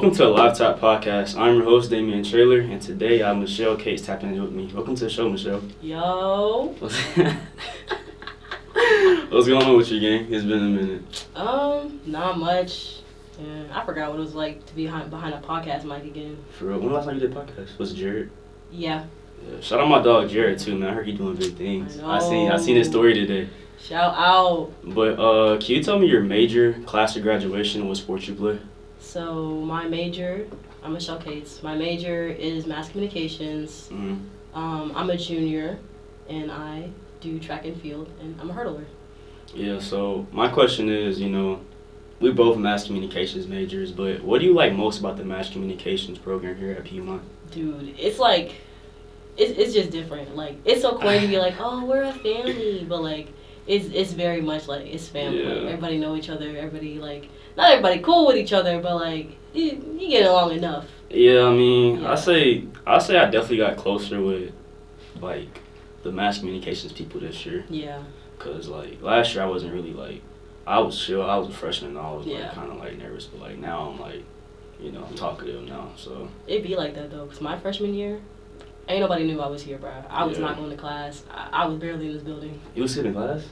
Welcome to the LiveTap podcast. I'm your host, Damian Trailer, and today I have Michelle Cates tapping in with me. Welcome to the show, Michelle. Yo. What's going on with you, gang? It's been a minute. Not much. Yeah, I forgot what it was like to be behind a podcast mic again. For real, when last time you did a podcast? Was it Jared? Yeah. Shout out my dog Jared too, man. I heard he doing big things. I seen his story today. Shout out. But can you tell me your major, class of graduation, what sports you play? So my major, I'm Michelle Cates. My major is mass communications. Mm-hmm. I'm a junior, and I do track and field, and I'm a hurdler. Yeah. So my question is, we both mass communications majors, but what do you like most about the mass communications program here at Piedmont? Dude, it's like, it's just different. Like, it's so corny to be like, oh, we're a family, but like, it's very much like it's family. Yeah. Like, everybody know each other. Everybody like, not everybody cool with each other, but like you get along enough. Yeah, I mean, Yeah. I say I definitely got closer with like the mass communications people this year. Yeah. Cause like last year I wasn't really like, I was chill. I was a freshman and I was Yeah. like kind of like nervous, but like now I'm like, I'm talkative now. So It'd be like that though, cause my freshman year, ain't nobody knew I was here, bro. I was Yeah. not going to class. I was barely in this building. you was sitting in class?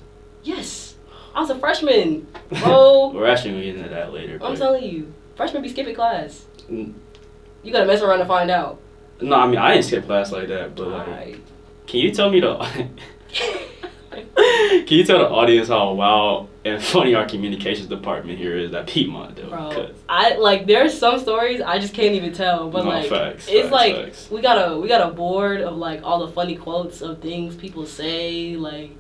Yes, I was a freshman, bro. We're actually gonna get into that later. I'm but- telling you, freshmen be skipping class. Mm. You gotta mess around to find out. No, I mean I didn't skip class like that, but like, Alright. can you tell me Can you tell the audience how wild and funny our communications department here is at Piedmont, though? Bro, 'Cause- I like there's some stories I just can't even tell, but No, like facts, it's facts, like facts. we got a board of like all the funny quotes of things people say, like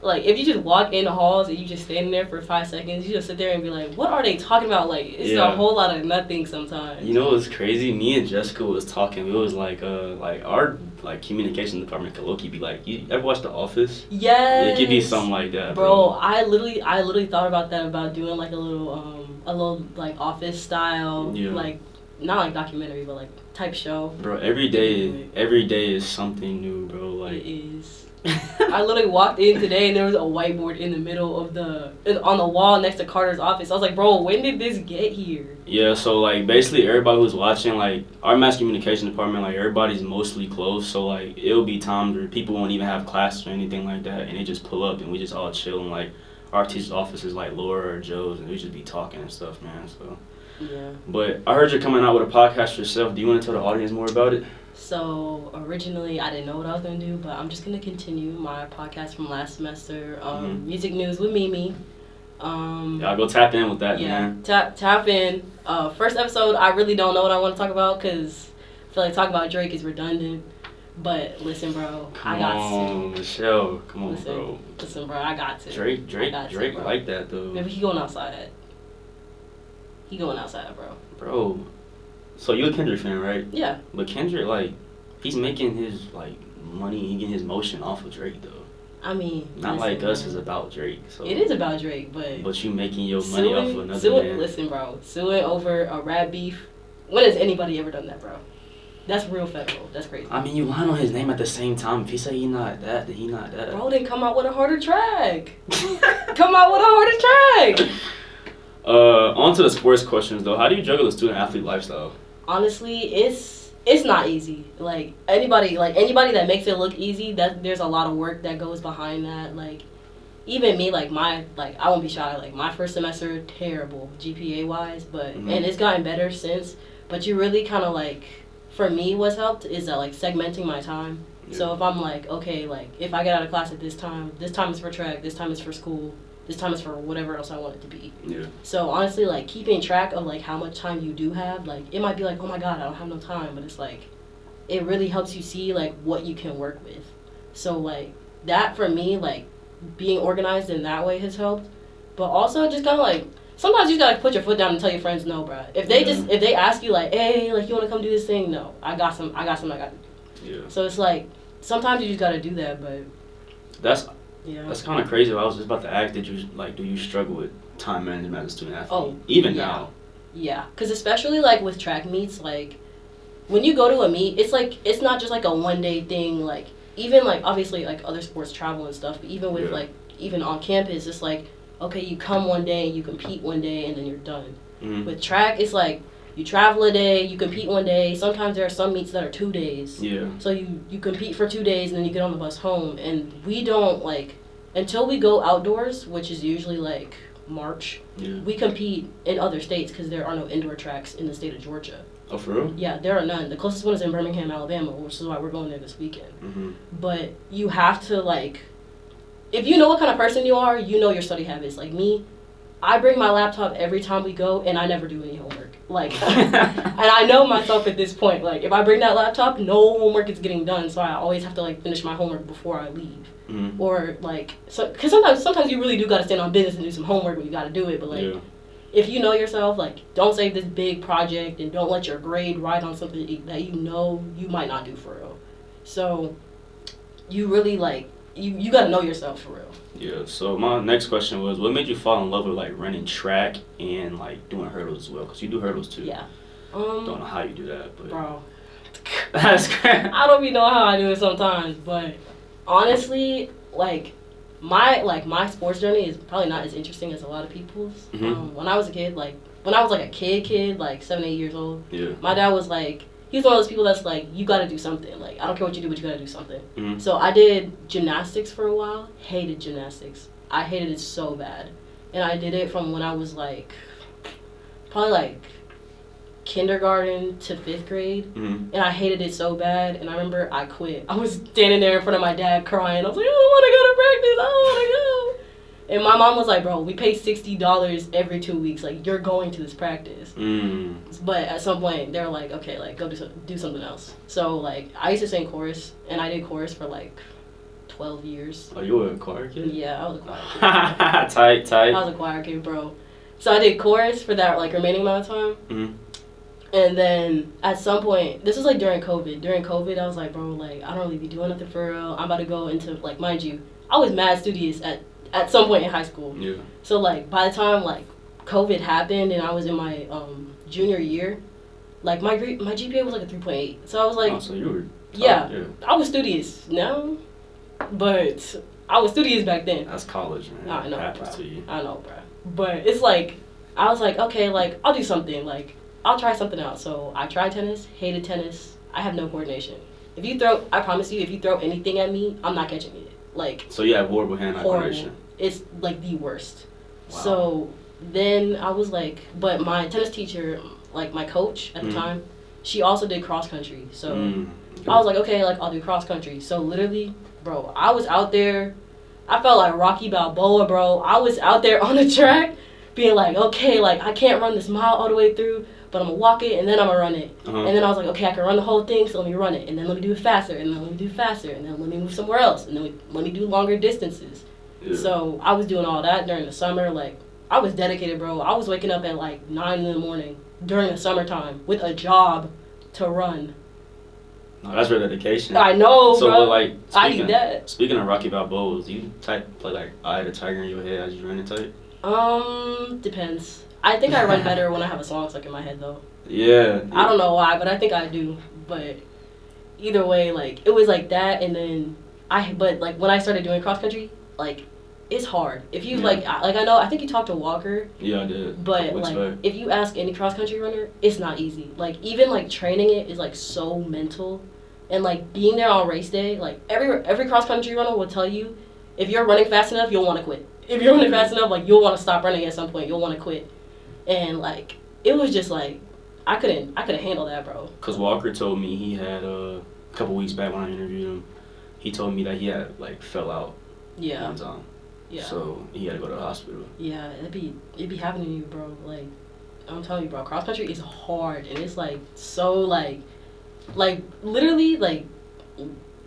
if you just walk in the halls and you just standing there for 5 seconds, you just sit there and be like, what are they talking about? Like it's Yeah. a whole lot of nothing sometimes. You know what's crazy? Me and Jessica was talking. It was like our like communication department could low-key be like, you ever watch The Office? Yes. It could be something like that, Bro, I literally thought about that, about doing like a little like office style, Yeah. like not like documentary, but like type show. Bro, every day is something new, bro. It Like, is. I literally walked in today and there was a whiteboard in the middle of on the wall next to Carter's office. I was like, bro, when did this get here? yeah. So like, basically, everybody who's watching, like, our mass communication department, like, everybody's mostly close. So like, it'll be times where people won't even have classes or anything like that, and they just pull up and we just all chill and like, our teacher's office is like Laura or Joe's, and we just be talking and stuff, man. So. Yeah. But I heard you're coming out with a podcast yourself. Do you want to tell the audience more about it? So originally I didn't know what I was gonna do, but I'm just gonna continue my podcast from last semester. Music news with Mimi. Y'all go tap in with that, Yeah, man. tap in. First episode, I really don't know what I want to talk about because I feel like talking about Drake is redundant. But listen, bro, I got Come on, Michelle. Come on, bro. Listen, bro, I got to. Drake bro. like that though. Maybe he going outside. He going outside, bro. Bro, so you a Kendrick fan, right? Yeah. But Kendrick, like, he's making his like money, he getting his motion off of Drake though. I mean, Not listen, like us man. is about Drake. So. It is about Drake, but But you making your money off of another man. Listen, bro, suing over a rap beef. When has anybody ever done that, bro? That's real federal. That's crazy. I mean, you lying on his name at the same time. If he say he not that, then he not that. Bro, then come out with a harder track. Come out with a harder track. On to the sports questions though. How do you juggle the student athlete lifestyle? Honestly, it's not easy. Like anybody that makes it look easy, that there's a lot of work that goes behind that. Like even me, I won't be shy. Like my first semester, terrible GPA wise, but Mm-hmm. and it's gotten better since. But you really kind of like, for me, what's helped is that like segmenting my time. Yeah. So if I'm like, okay, like if I get out of class at this time is for track, this time is for school, this time is for whatever else I want it to be. Yeah. So honestly, like keeping track of like how much time you do have, like it might be like, oh my god, I don't have no time, but it's like, it really helps you see like what you can work with. So like that for me, like being organized in that way has helped. But also just kind of like, sometimes you just gotta put your foot down and tell your friends no, bruh. If they ask you like, hey, like you wanna come do this thing, no, I got some I gotta do. Yeah. So it's like sometimes you just gotta do that, but That's yeah. kind of crazy. I was just about to ask, do you struggle with time management as a student athlete? Oh, even yeah. now. Yeah, because especially like with track meets, like when you go to a meet, it's like it's not just like a one day thing. Like even like obviously like other sports travel and stuff, but even with like even on campus, it's like okay, you come one day, you compete one day, and then you're done. Mm-hmm. With track, it's like you travel a day, you compete one day. Sometimes there are some meets that are 2 days. Yeah. So you compete for 2 days and then you get on the bus home. And we don't like until we go outdoors, which is usually like March. Yeah. We compete in other states because there are no indoor tracks in the state of Georgia. Oh, for real? Yeah, there are none. The closest one is in Birmingham, Alabama, which is why we're going there this weekend. Mm-hmm. But you have to like, if you know what kind of person you are, you know your study habits. Like me, I bring my laptop every time we go, and I never do any homework. Like, and I know myself at this point. Like, if I bring that laptop, no homework is getting done. So I always have to like finish my homework before I leave. Mm-hmm. Or like, so because sometimes you really do gotta stand on business and do some homework when you gotta do it. But like, if you know yourself, like, don't save this big project and don't let your grade ride on something that you know you might not do for real. So, you really like you gotta know yourself for real. Yeah, so my next question was, what made you fall in love with like running track and like doing hurdles as well? Because you do hurdles too. Yeah. Don't know how you do that, but bro, that's great. I don't even know how I do it sometimes, but honestly, like my sports journey is probably not as interesting as a lot of people's. Mm-hmm. When I was a kid, like 7, 8 years old, Yeah. my dad was like, he's one of those people that's like, you gotta do something. Like, I don't care what you do, but you gotta do something. Mm-hmm. So I did gymnastics for a while. Hated gymnastics. I hated it so bad. And I did it from when I was like, probably like kindergarten to 5th grade. Mm-hmm. And I hated it so bad. And I remember I quit. I was standing there in front of my dad crying. I was like, I don't want to go to practice. I don't want to go. And my mom was like, bro, we pay $60 every 2 weeks. Like, you're going to this practice. Mm. But at some point, they were like, okay, like, go do something else. So, like, I used to sing chorus, and I did chorus for, like, 12 years. Oh, you were a choir kid? Yeah, I was a choir kid. tight. I was a choir kid, bro. So I did chorus for that, like, remaining amount of time. Mm-hmm. And then, at some point, this was, like, during COVID. During COVID, I was like, bro, like, I don't really be doing nothing for real. I'm about to go into, like, mind you, I was mad studious at some point in high school. Yeah. So, like, by the time, like, COVID happened and I was in my junior year, like, my GPA was, like, a 3.8. So I was like... Oh, so you were... Yeah. I was studious now, but I was studious back then. That's college, man. I know, happens bro. to you. I know, bro. But it's like, I was like, okay, like, I'll do something. Like, I'll try something out. So I tried tennis, hated tennis. I have no coordination. I promise you, if you throw anything at me, I'm not catching it. Like, so you have horrible hand-eye coordination. It's like the worst. Wow. So then I was like, but my tennis teacher, like my coach at the time, she also did cross country. So I was like, okay, like I'll do cross country. So literally, bro, I was out there. I felt like Rocky Balboa, bro. I was out there on the track being like, okay, like I can't run this mile all the way through, but I'm gonna walk it and then I'm gonna run it. Uh-huh. And then I was like, okay, I can run the whole thing, so let me run it. And then let me do it faster, and then let me do it faster, and then let me move somewhere else, and then let me do longer distances. Yeah. So I was doing all that during the summer. Like, I was dedicated, bro. I was waking up at like 9 in the morning during the summertime with a job to run. No, that's real dedication. I know, so, bro. But like, I need that. Speaking of Rocky Balboa, do you play like I Had a Tiger in Your Head as you running type? Depends. I think I run better when I have a song stuck in my head, though. Yeah. I don't know why, but I think I do. But either way, like, it was like that, and then but like when I started doing cross country, like, it's hard. If you like I think you talked to Walker. Yeah, I did. But like, if you ask any cross country runner, it's not easy. Like, even like training it is like so mental, and like being there on race day, like every cross country runner will tell you, if you're running fast enough, you'll want to quit. If you're running fast enough, like, you'll want to stop running at some point. You'll want to quit, and like it was just like I couldn't handle that, bro. Cause Walker told me he had a couple weeks back when I interviewed him, he told me that he had like fell out. Yeah. One time. Yeah. So he had to go to the hospital. Yeah, it'd be happening to you, bro. Like, I'm telling you, bro, cross country is hard, and it's like so like literally like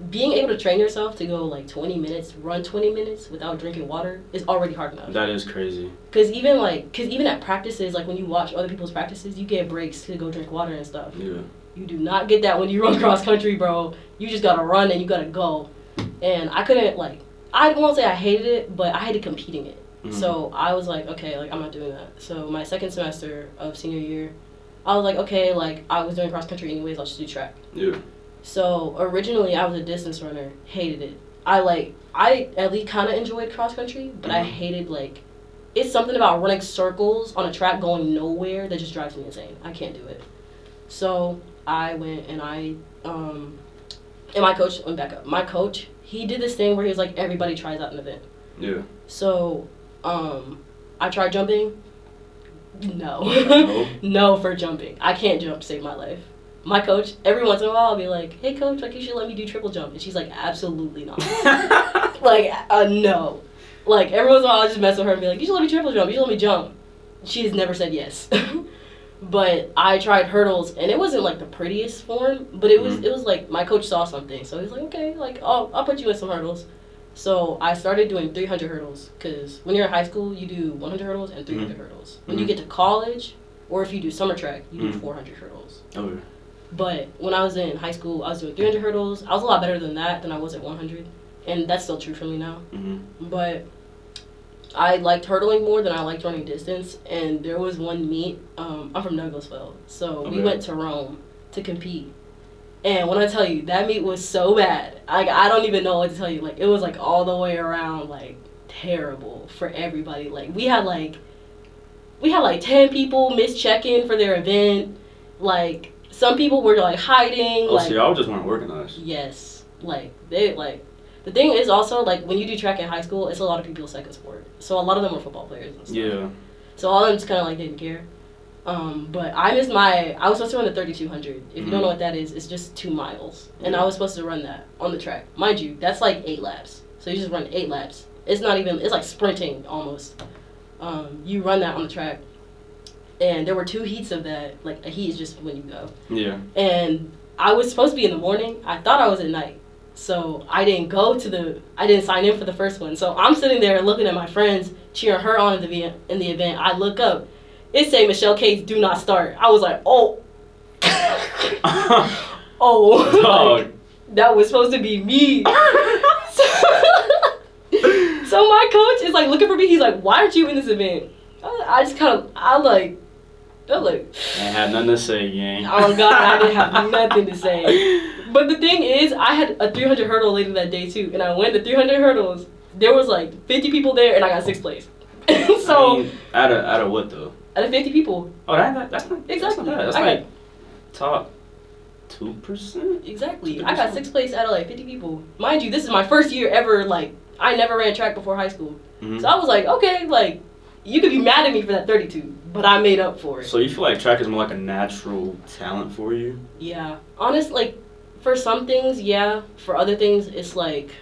being able to train yourself to go like 20 minutes, run 20 minutes without drinking water is already hard enough. That is crazy. Cause even at practices, like when you watch other people's practices, you get breaks to go drink water and stuff. Yeah. You do not get that when you run cross country, bro. You just gotta run and you gotta go. And I couldn't like. I won't say I hated it, but I hated competing it. Mm-hmm. So I was like, okay, like I'm not doing that. So my second semester of senior year, I was like, okay, like I was doing cross country anyways, I'll just do track. Yeah. So originally I was a distance runner, hated it. I at least kind of enjoyed cross country, but I hated like it's something about running circles on a track going nowhere that just drives me insane. I can't do it. So I went and and my coach went back up. My coach, he did this thing where he was like, everybody tries out an event. Yeah. So I tried jumping. No. No for jumping. I can't jump to save my life. My coach, every once in a while, I'll be like, hey, coach, like, you should let me do triple jump. And she's like, absolutely not. Like, no. Like, every once in a while, I'll just mess with her and be like, you should let me triple jump. You should let me jump. She has never said yes. But I tried hurdles, and it wasn't, like, the prettiest form, but it was like, my coach saw something. So he was like, okay, like, I'll put you in some hurdles. So I started doing 300 hurdles, because when you're in high school, you do 100 hurdles and 300 hurdles. When you get to college, or if you do summer track, you do 400 hurdles. Okay. But when I was in high school, I was doing 300 hurdles. I was a lot better than that than I was at 100. And that's still true for me now. But I liked hurdling more than I liked running distance. And there was one meet. I'm from Douglasville. So we went to Rome to compete. And when I tell you, that meet was so bad. I don't even know what to tell you. Like, it was, like, all the way around, like, terrible for everybody. Like, we had, like, 10 people miss check-in for their event. Like, some people were, like, hiding. Oh, like, so y'all just weren't organized. Yes. Like, the thing is also, like, when you do track in high school, it's a lot of people's second sport. So a lot of them were football players and stuff. Yeah. So all of them just kind of, like, didn't care. But I was supposed to run the 3,200. If you don't know what that is, it's just 2 miles. And I was supposed to run that on the track. Mind you, that's, like, 8 laps. So you just run 8 laps. It's like sprinting almost. You run that on the track. And there were 2 heats of that. Like, a heat is just when you go. Yeah. And I was supposed to be in the morning. I thought I was at night. So I didn't sign in for the first one. So I'm sitting there looking at my friends, cheering her on in the event. I look up. It say Michelle Cates do not start. I was like, oh. Oh. Like, that was supposed to be me. So my coach is like looking for me. He's like, why aren't you in this event? I had nothing to say, gang. Oh God, I didn't have nothing to say. But the thing is, I had a 300 hurdle later that day too, and I went to 300 hurdles. There was like 50 people there, and I got 6th place. So I mean, out of what though? Out of 50 people. Oh, that's not exactly. That's not bad. That's like top 2%. Exactly. 2%. I got 6th place out of like 50 people. Mind you, this is my first year ever. Like, I never ran track before high school, so I was like, okay, like, you could be mad at me for that 32, but I made up for it. So you feel like track is more like a natural talent for you? Yeah. Honestly, like, for some things, yeah. For other things, it's like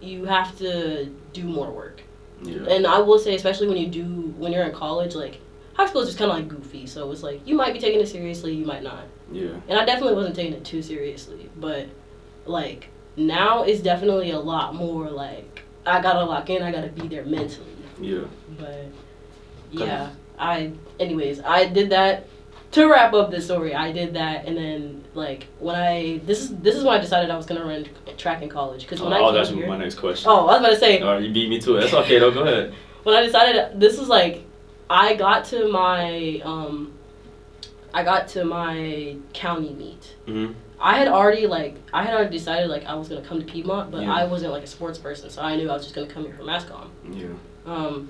you have to do more work. Yeah. And I will say, especially when you're in college, like, high school is just kind of like goofy. So it's like, you might be taking it seriously, you might not. Yeah. And I definitely wasn't taking it too seriously. But, like, now it's definitely a lot more, like, I gotta lock in, I gotta be there mentally. Yeah. But, yeah. I did that. To wrap up this story, I did that, and then, like, this is when I decided I was gonna run track in college. Cause when that's my next question. Oh, I was about to say. Oh, you beat me to it. That's okay though. Go ahead. When I decided, this was like, I got to my county meet. I had already decided like I was gonna come to Piedmont, but I wasn't like a sports person, so I knew I was just gonna come here for MassCom. Yeah. I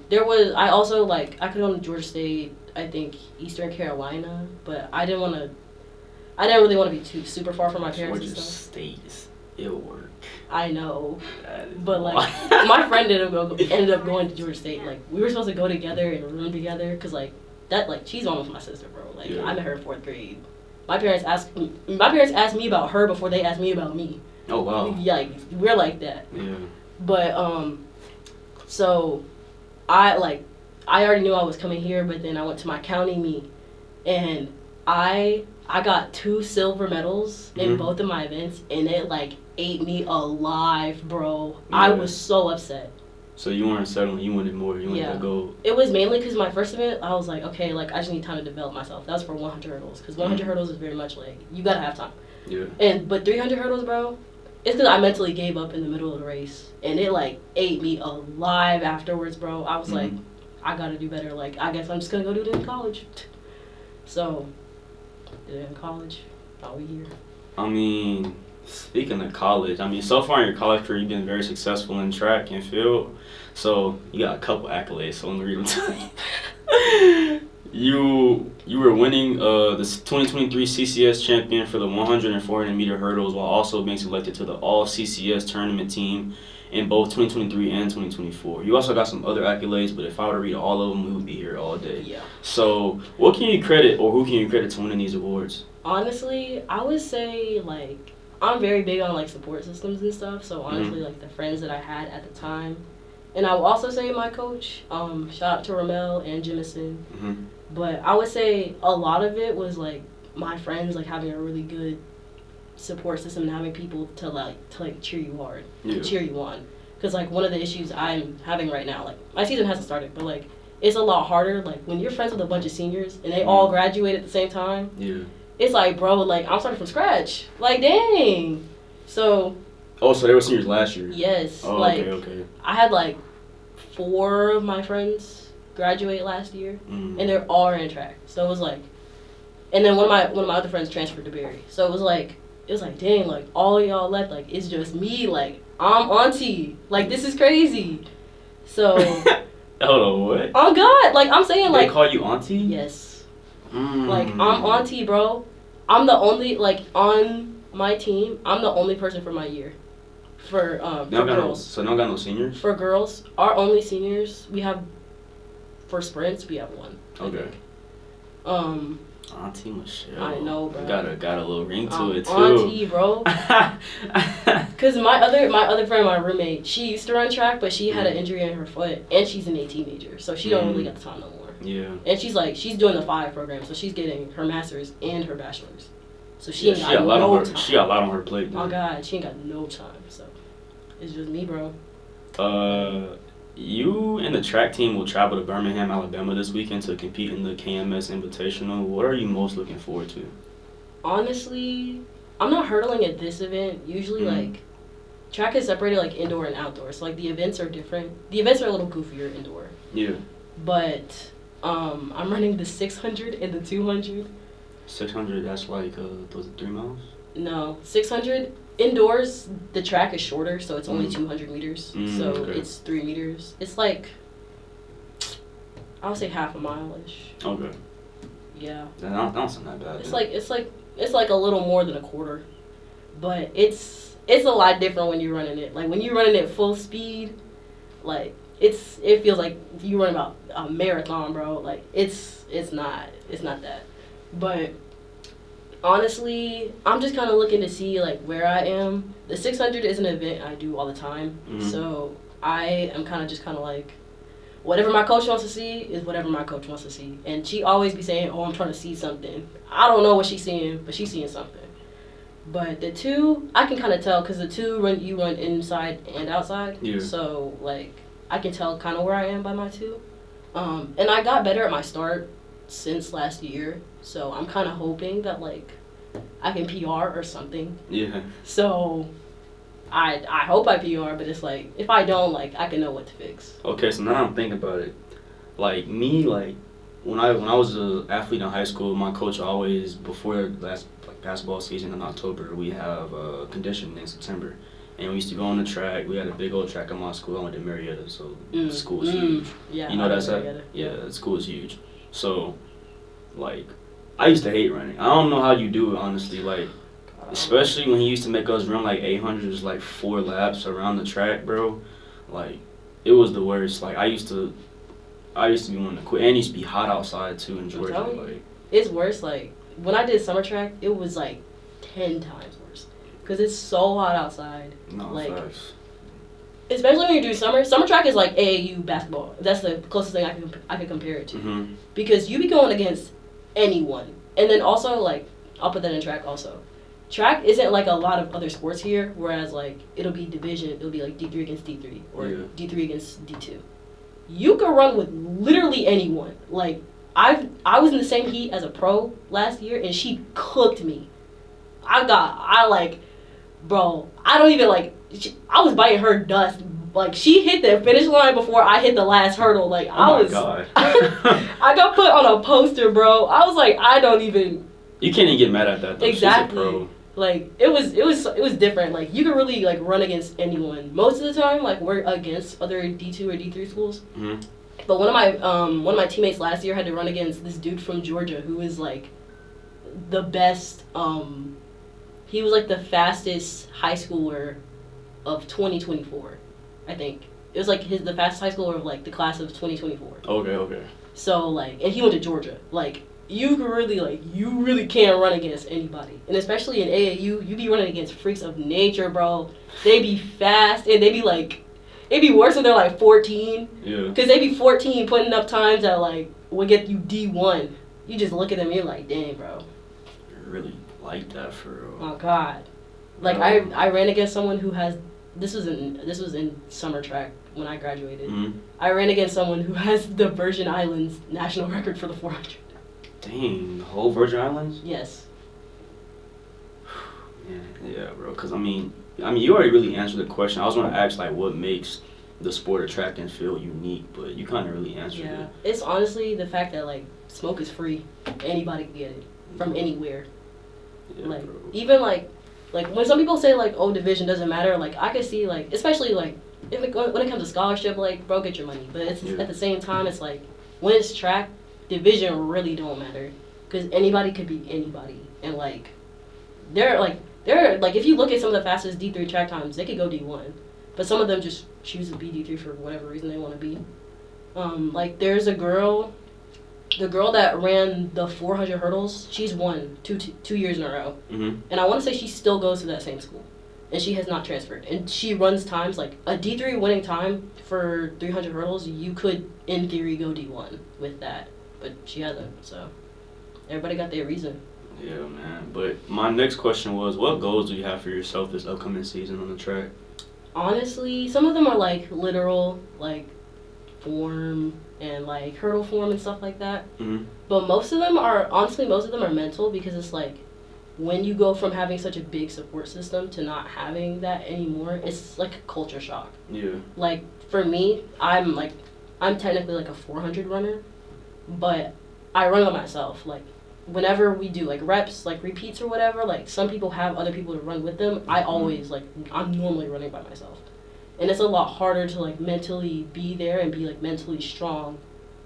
could go to Georgia State, I think Eastern Carolina, but I didn't really want to be too super far from my parents and stuff. Georgia State, it'll work. I know, but like my friend ended up going to Georgia State. Like, we were supposed to go together in a room together, cause like that, like, she's almost my sister, bro. Like, I met her in 4th grade. My parents asked me about her before they asked me about me. Oh wow. Yeah, like, we're like that. Yeah. But so I already knew I was coming here, but then I went to my county meet, and I got 2 silver medals in both of my events, and it like ate me alive, bro. Yeah. I was so upset. So you weren't settling, you wanted more, you wanted to go. It was mainly because my first event, I was like, okay, like, I just need time to develop myself. That was for 100 hurdles, because 100 hurdles is very much like, you gotta have time. Yeah. But 300 hurdles, bro, it's because I mentally gave up in the middle of the race, and it like ate me alive afterwards, bro. I was like, I gotta do better. Like, I guess I'm just gonna go do it in college. So, did it in college. All year. I mean, Speaking of college, I mean, so far in your college career, you've been very successful in track and field. So you got a couple accolades. So let me read them to you. You were winning the 2023 CCS champion for the 100 and 400 meter hurdles, while also being selected to the All CCS tournament team in both 2023 and 2024. You also got some other accolades, but if I were to read all of them, we would be here all day. Yeah. So what can you credit, or who can you credit to winning these awards? Honestly, I would say, like, I'm very big on, like, support systems and stuff. So, honestly, like, the friends that I had at the time. And I will also say my coach. Shout out to Ramel and Jemison. Mm-hmm. But I would say a lot of it was, like, my friends, like, having a really good support system and having people to cheer you hard, to cheer you on. Because, like, one of the issues I'm having right now, like, my season hasn't started, but, like, it's a lot harder. Like, when you're friends with a bunch of seniors and they all graduate at the same time, it's like, bro, like, I'm starting from scratch. Like, dang. So. Oh, so they were seniors last year? Yes. Oh, like, okay. I had, like, 4 of my friends graduate last year, and they're all in track. So it was like, and then one of my other friends transferred to Barry. So it was like, dang, like, all of y'all left, like, it's just me, like, I'm auntie, like, this is crazy. So. Hold on, what? Oh God, like, I'm saying, like. They call you auntie? Yes. Like, I'm auntie, bro. I'm the only, like, on my team, I'm the only person for my year. For girls. So no got no seniors? For girls, our only seniors, we have, for sprints, we have 1. Okay. Auntie Michelle. I know, bro. Got a little ring to it too. Auntie, bro. Cause my other friend, my roommate, she used to run track, but she had an injury in her foot, and she's an AT major, so she don't really got the time no more. Yeah. And she's doing the 5 program, so she's getting her master's and her bachelor's. So she ain't got a lot no on her, time. She got a lot on her plate. Oh God, she ain't got no time. So it's just me, bro. You and the track team will travel to Birmingham, Alabama this weekend to compete in the KMS Invitational. What are you most looking forward to? Honestly, I'm not hurdling at this event. Usually, like, track is separated, like, indoor and outdoor. So, like, the events are different. The events are a little goofier indoor. Yeah. But I'm running the 600 and the 200. 600, that's like, those are 3 miles? No, 600 indoors, the track is shorter, so it's only 200 meters. So it's 3 meters. It's like, I would say half a mile-ish. Okay. Yeah. That don't sound that bad. It's like a little more than a quarter. But it's a lot different when you're running it. Like, when you're running it full speed, like, it feels like you run about a marathon, bro. Like, it's not that. But honestly, I'm just kind of looking to see, like, where I am. The 600 is an event I do all the time. So I am kind of like, whatever my coach wants to see is whatever my coach wants to see. And she always be saying, oh, I'm trying to see something. I don't know what she's seeing, but she's seeing something. But the 2, I can kind of tell, because the 2 you run inside and outside. Yeah. So, like, I can tell kind of where I am by my 2. And I got better at my start since last year. So I'm kind of hoping that, like, I can PR or something. Yeah. So I hope I PR, but it's like, if I don't, like, I can know what to fix. Okay, so now I'm thinking about it. Like, me, like, when I was an athlete in high school, my coach always, before last basketball season in October, we have conditioning in September. And we used to go on the track. We had a big old track in my school. I went to Marietta, so the school is huge. Yeah, you know that's at? Yeah, the school is huge. So, like, I used to hate running. I don't know how you do it, honestly. Like, especially when he used to make us run, like, 800s, like, 4 laps around the track, bro. Like, it was the worst. Like, I used to be wanting to quit. And it used to be hot outside, too, in Georgia. Like, it's worse. Like, when I did summer track, it was, like, 10 times worse. Because it's so hot outside. No, like, facts. Especially when you do summer. Summer track is like AAU basketball. That's the closest thing I can compare it to. Because you be going against anyone. And then also, like, I'll put that in track also. Track isn't like a lot of other sports here, whereas, like, it'll be division. It'll be like D3 against D3 or D3 against D2. You can run with literally anyone. Like, I was in the same heat as a pro last year, and she cooked me. Bro, I don't even, like, I was biting her dust. Like, she hit the finish line before I hit the last hurdle. Like, oh my God. I got put on a poster, bro. I was like, I don't even. You can't even get mad at that, though. Exactly. She's a pro. Like it was different. Like you could really like run against anyone. Most of the time, like we're against other D2 or D3 schools. Mm-hmm. But one of my teammates last year had to run against this dude from Georgia who was like the best. He was like the fastest high schooler of 2024, I think. It was like the fastest high schooler of like the class of 2024. Okay. So like, and he went to Georgia. Like you really can't run against anybody, and especially in AAU, you be running against freaks of nature, bro. They be fast, and they be like, it'd be worse when they're like 14. Yeah. Cause they be 14 putting up times that like will get you D1. You just look at them, and you're like, dang, bro. I really like that for real. Oh God. Like I ran against someone who has this was in summer track when I graduated. Mm-hmm. I ran against someone who has the Virgin Islands national record for the 400. Dang, the whole Virgin Islands? Yes. Yeah, bro. Cause I mean, you already really answered the question. I was gonna ask like, what makes the sport of track and field unique, but you kind of really answered it. Yeah, it's honestly the fact that like smoke is free. Anybody can get it from anywhere. Yeah, like bro. even like when some people say like, oh, division doesn't matter, like I could see like, especially like when it comes to scholarship, like bro, get your money. But it's at the same time, it's like when it's track, division really don't matter because anybody could be anybody, and like they're like if you look at some of the fastest D3 track times, they could go D1, but some of them just choose to be D3 for whatever reason they want to be. Like there's a girl. The girl that ran the 400 hurdles, she's won two years in a row. Mm-hmm. And I want to say she still goes to that same school. And she has not transferred. And she runs times, like a D3 winning time for 300 hurdles, you could, in theory, go D1 with that. But she hasn't, so everybody got their reason. Yeah, man. But my next question was, what goals do you have for yourself this upcoming season on the track? Honestly, some of them are like literal, like form and like hurdle form and stuff like that. Mm-hmm. But most of them are mental, because it's like when you go from having such a big support system to not having that anymore, it's like a culture shock. Yeah. Like for me, I'm technically like a 400 runner, but I run by myself. Like whenever we do like reps, like repeats or whatever, like some people have other people to run with them. I'm normally running by myself. And it's a lot harder to like mentally be there and be like mentally strong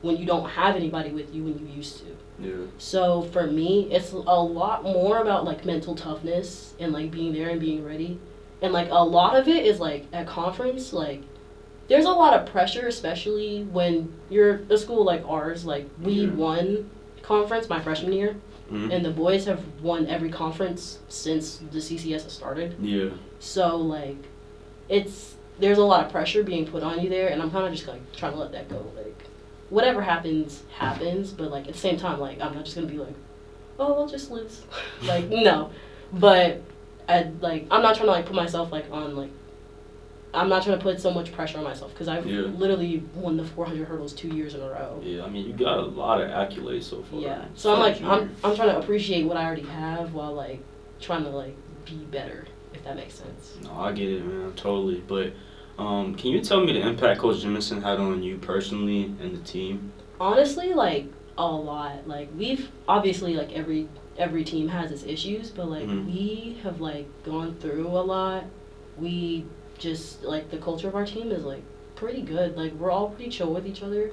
when you don't have anybody with you when you used to. Yeah. So for me, it's a lot more about like mental toughness and like being there and being ready. And like a lot of it is like at conference, like there's a lot of pressure, especially when you're a school like ours. Like we won conference my freshman year, and the boys have won every conference since the CCS has started. Yeah. So like there's a lot of pressure being put on you there, and I'm kind of just like trying to let that go. Like whatever happens, but like at the same time, like I'm not just gonna be like, oh, I'll just lose. Like no, but I'm not trying to like put myself like on like, I'm not trying to put so much pressure on myself because I've literally won the 400 hurdles 2 years in a row. Yeah, I mean you got a lot of accolades so far. Yeah, so I'm trying to appreciate what I already have while like trying to like be better, if that makes sense. No, I get it, man, totally. But can you tell me the impact Coach Jemison had on you personally and the team? Honestly, like a lot. Like we've obviously like every team has its issues, but like we have like gone through a lot. We just like the culture of our team is like pretty good. Like we're all pretty chill with each other.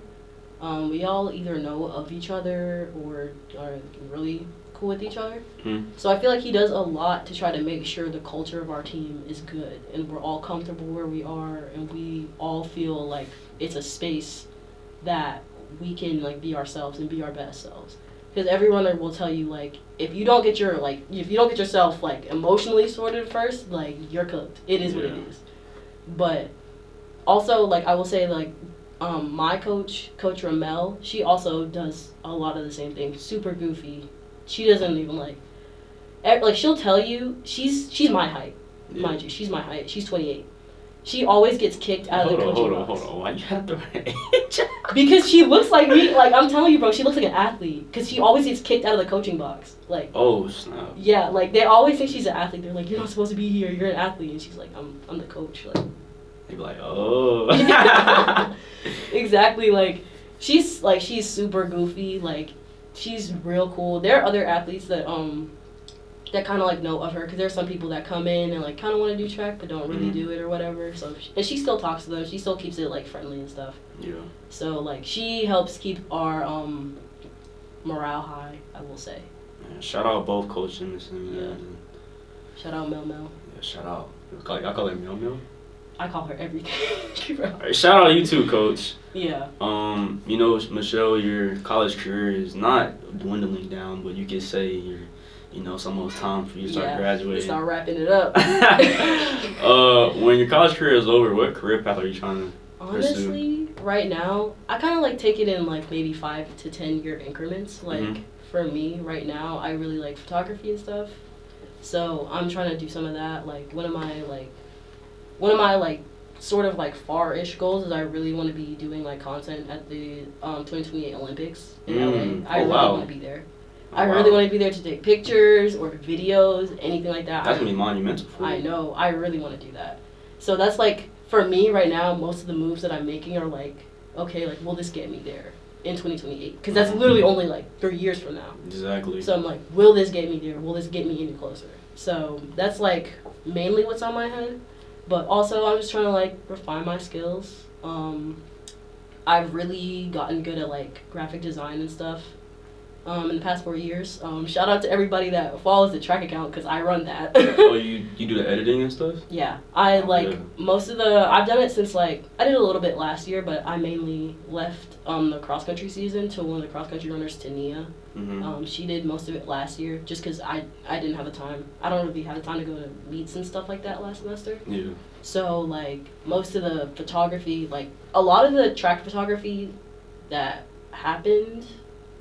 We all either know of each other or are really cool with each other. So I feel like he does a lot to try to make sure the culture of our team is good and we're all comfortable where we are and we all feel like it's a space that we can like be ourselves and be our best selves. Because every runner will tell you like if you don't get yourself like emotionally sorted first, like you're cooked. It is what it is. But also like I will say like my coach Ramel, she also does a lot of the same things. Super goofy. She doesn't even like she'll tell you she's my height, mind you. She's my height. She's 28. She always gets kicked out of the coaching box. Hold on. Why you have to age? Because she looks like me. Like I'm telling you, bro, she looks like an athlete. Because she always gets kicked out of the coaching box. Like oh snap. Yeah, like they always think she's an athlete. They're like, you're not supposed to be here. You're an athlete, and she's like, I'm the coach. Like they be like, oh. Exactly. Like she's super goofy. Like she's real cool. There are other athletes that that kind of like know of her, because there's some people that come in and like kind of want to do track but don't really do it or whatever. So and she still talks to them. She still keeps it like friendly and stuff. Yeah. So like she helps keep our morale high, I will say. Yeah, shout out both Coach Emerson. Yeah. Shout out Mel Mel. Yeah, shout out. I call her Mel Mel. I call her everything. Right, shout out you too, Coach. Yeah. You know, Michelle, your college career is not dwindling down, but you could say you're, you know, it's almost time for you to start graduating. Start wrapping it up. When your college career is over, what career path are you trying to Honestly, right now, I kind of like take it in like maybe 5 to 10 year increments. Like for me, right now, I really like photography and stuff. So I'm trying to do some of that. Like one of my sort of like far-ish goals is I really want to be doing like content at the 2028 Olympics in LA. I really want to be there. I really want to be there to take pictures or videos, anything like that. That's going to be monumental for you. I know. I really want to do that. So that's like, for me right now, most of the moves that I'm making are like, okay, like, will this get me there in 2028? Because that's literally only like 3 years from now. Exactly. So I'm like, will this get me there? Will this get me any closer? So that's like mainly what's on my head. But also I'm just trying to like refine my skills. I've really gotten good at like graphic design and stuff. In the past 4 years. Shout out to everybody that follows the track account, because I run that. Oh, you do the editing and stuff? Yeah. I most of the, I've done it since like, I did a little bit last year, but I mainly left the cross country season to one of the cross country runners, Tania. She did most of it last year just because I didn't have the time. I don't really have the time to go to meets and stuff like that last semester. Yeah. So like most of the photography, like a lot of the track photography that happened,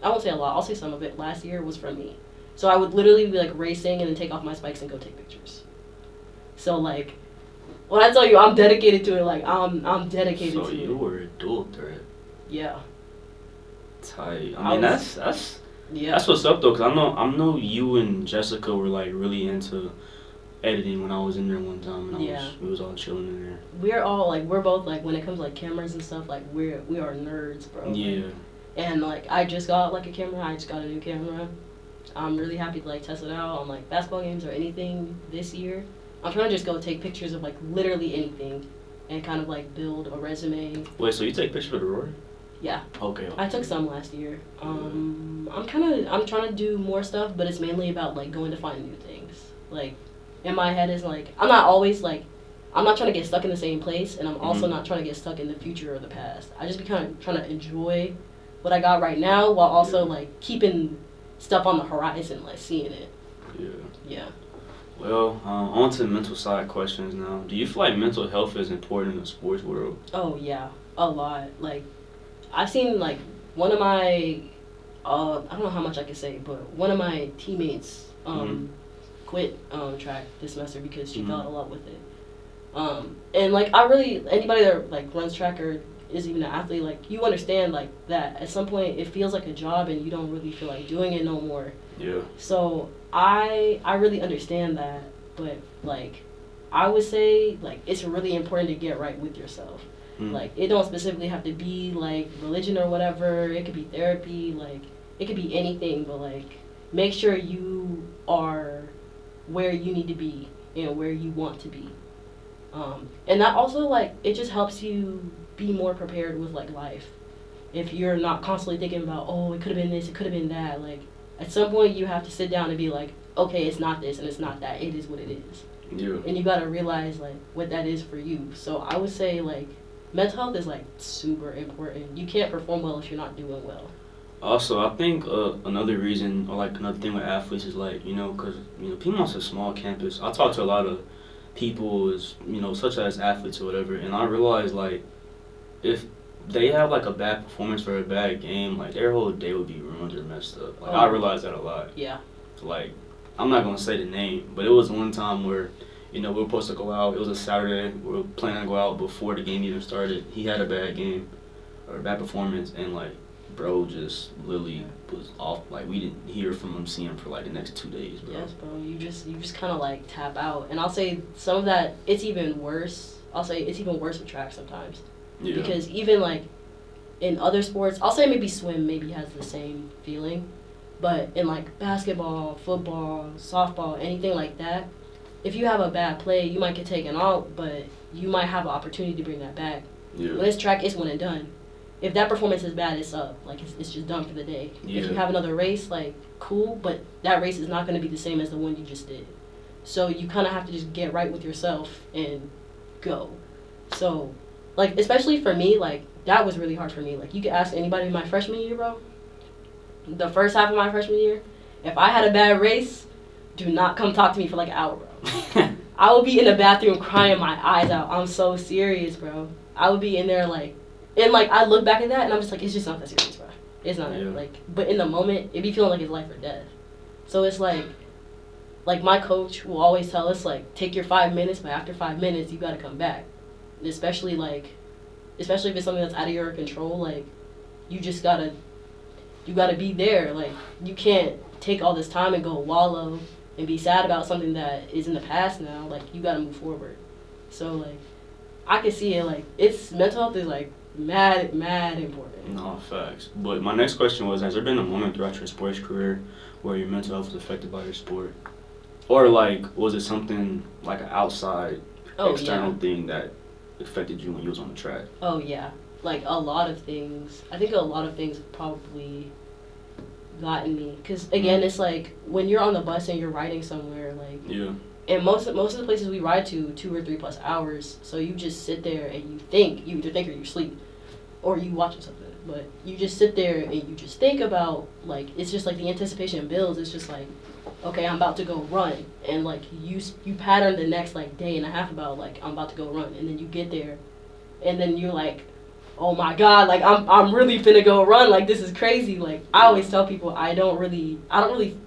I won't say a lot, I'll say some of it, last year was from me. So I would literally be like racing and then take off my spikes and go take pictures. So like, when I tell you I'm dedicated to it, like I'm dedicated to it. So you were a dual threat. Yeah. Tight. I mean, that's what's up though, because I know you and Jessica were like really into editing when I was in there one time, and we was all chilling in there. We're both like, when it comes to like cameras and stuff, like we are nerds, bro. Yeah. Like, and like I just got like a camera. I just got a new camera. I'm really happy to like test it out on like basketball games or anything this year. I'm trying to just go take pictures of like literally anything and kind of like build a resume. Wait, so you take pictures for the Rory? Yeah. Okay. I took some last year. I'm trying to do more stuff, but it's mainly about like going to find new things. Like in my head is like, I'm not trying to get stuck in the same place, and I'm also not trying to get stuck in the future or the past. I just be kind of trying to enjoy what I got right now while also like keeping stuff on the horizon, like seeing it. Yeah. Well, on to the mental side questions now. Do you feel like mental health is important in the sports world? Oh yeah, a lot. Like I've seen like one of my I don't know how much I can say, but one of my teammates quit track this semester because she fell in love with it. And like anybody that like runs track or is even an athlete, like you understand like that at some point it feels like a job and you don't really feel like doing it no more. Yeah. So I really understand that, but like I would say like it's really important to get right with yourself. Like it don't specifically have to be like religion or whatever. It could be therapy, like it could be anything, but like make sure you are where you need to be and where you want to be. And that also like it just helps you be more prepared with like life. If you're not constantly thinking about, oh, it could have been this, it could have been that, like at some point you have to sit down and be like, okay, it's not this and it's not that, it is what it is. Yeah. And you gotta realize like what that is for you. So I would say like mental health is like super important. You can't perform well if you're not doing well. Also, I think another reason, or like another thing with athletes is like, because Piedmont's a small campus. I talk to a lot of people, such as athletes or whatever, and I realize like if they have like a bad performance or a bad game, like their whole day would be ruined or messed up. Like I realize that a lot. Yeah. Like I'm not gonna say the name, but it was one time where we were supposed to go out. It was a Saturday. We were planning to go out before the game even started. He had a bad game or a bad performance, and like bro just literally was off. Like we didn't hear from him, see him for like the next 2 days, bro. Yes, bro. You just kind of like tap out, and I'll say some of that it's even worse. I'll say it's even worse with track sometimes. Yeah. Because even like in other sports, I'll say maybe swim maybe has the same feeling, But in like basketball, football, softball, anything like that, if you have a bad play, you might get taken out, but you might have an opportunity to bring that back. Yeah. When it's track, it's one and done. If that performance is bad, it's up. Like, it's just done for the day. Yeah. If you have another race, like, cool, but that race is not going to be the same as the one you just did. So you kind of have to just get right with yourself and go. So, like, especially for me, like, that was really hard for me. Like, you could ask anybody in my freshman year, bro. The first half of my freshman year, if I had a bad race, do not come talk to me for like an hour, bro. I would be in the bathroom crying my eyes out. I'm so serious, bro. I would be in there like, and like I look back at that and I'm just like, it's just not that serious, bro. It's not like, but in the moment, it be feeling like it's life or death. So it's like my coach will always tell us like, take your 5 minutes, but after 5 minutes, you gotta come back. Especially if it's something that's out of your control, like you just gotta be there. Like you can't take all this time and go wallow and be sad about something that is in the past now. Like you gotta move forward. So like I can see it, like it's mental health is like mad important. No, facts. But my next question was, has there been a moment throughout your sports career where your mental health was affected by your sport? Or like was it something like an outside external thing that affected you when you was on the track? Oh yeah. Like a lot of things. I think a lot of things have probably gotten me. Because again, it's like when you're on the bus and you're riding somewhere, like and most of the places we ride to 2 or 3 plus hours. So you just sit there and you think. You either think or you sleep, or you watching something. But you just sit there and you just think about like it's just like the anticipation builds. It's just like, okay, I'm about to go run, and like you pattern the next like day and a half about like I'm about to go run, and then you get there, and then you're like, oh my god, like I'm really finna go run, like this is crazy. Like I always tell people I don't really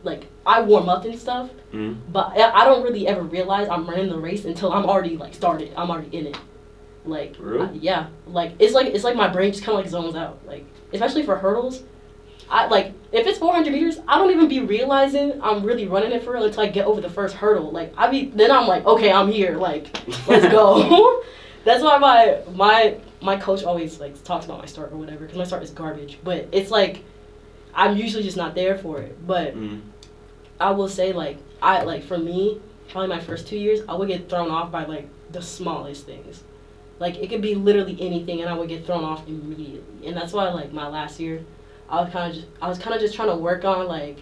like I warm up and stuff, but I don't really ever realize I'm running the race until I'm already like started. I'm already in it. Like really? Yeah, like it's like my brain just kind of like zones out. Like especially for hurdles, I like if it's 400 meters, I don't even be realizing I'm really running it for real until I get over the first hurdle. Like then I'm like, okay, I'm here. Like let's go. That's why my coach always like talks about my start or whatever, because my start is garbage. But it's like I'm usually just not there for it. But I will say like for me, probably my first 2 years, I would get thrown off by like the smallest things. Like it could be literally anything, and I would get thrown off immediately. And that's why like my last year, I was kind of just trying to work on like,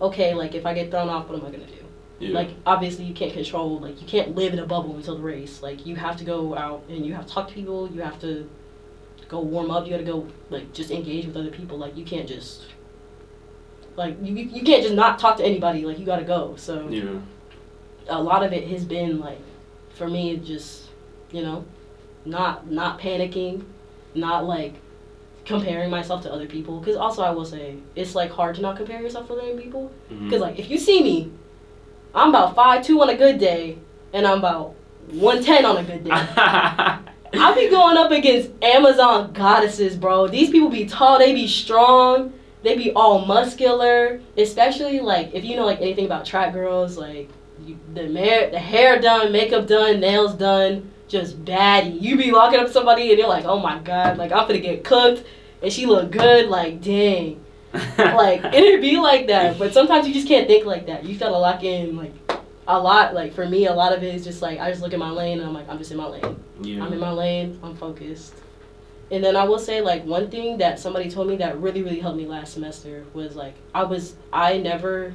okay, like if I get thrown off, what am I gonna do? Yeah. Like obviously you can't control, like you can't live in a bubble until the race. Like you have to go out and you have to talk to people. You have to go warm up. You got to go like just engage with other people. Like you can't just like you can't just not talk to anybody. Like you got to go. So a lot of it has been like for me just not panicking, not like comparing myself to other people. Because also I will say it's like hard to not compare yourself to other people. Because like if you see me, I'm about 5'2" on a good day, and I'm about 110 on a good day. I be going up against Amazon goddesses, bro. These people be tall, they be strong, they be all muscular. Especially like if you know like anything about track girls, like the hair done, makeup done, nails done, just baddie. You be walking up to somebody and you're like, oh my god, like I'm finna get cooked, and she look good, like dang. Like it'd be like that, but sometimes you just can't think like that. You just gotta lock in like a lot. Like for me, a lot of it is just like I just look at my lane and I'm like, I'm just in my lane. I'm in my lane, I'm focused. And then I will say like one thing that somebody told me that really, really helped me last semester was like I never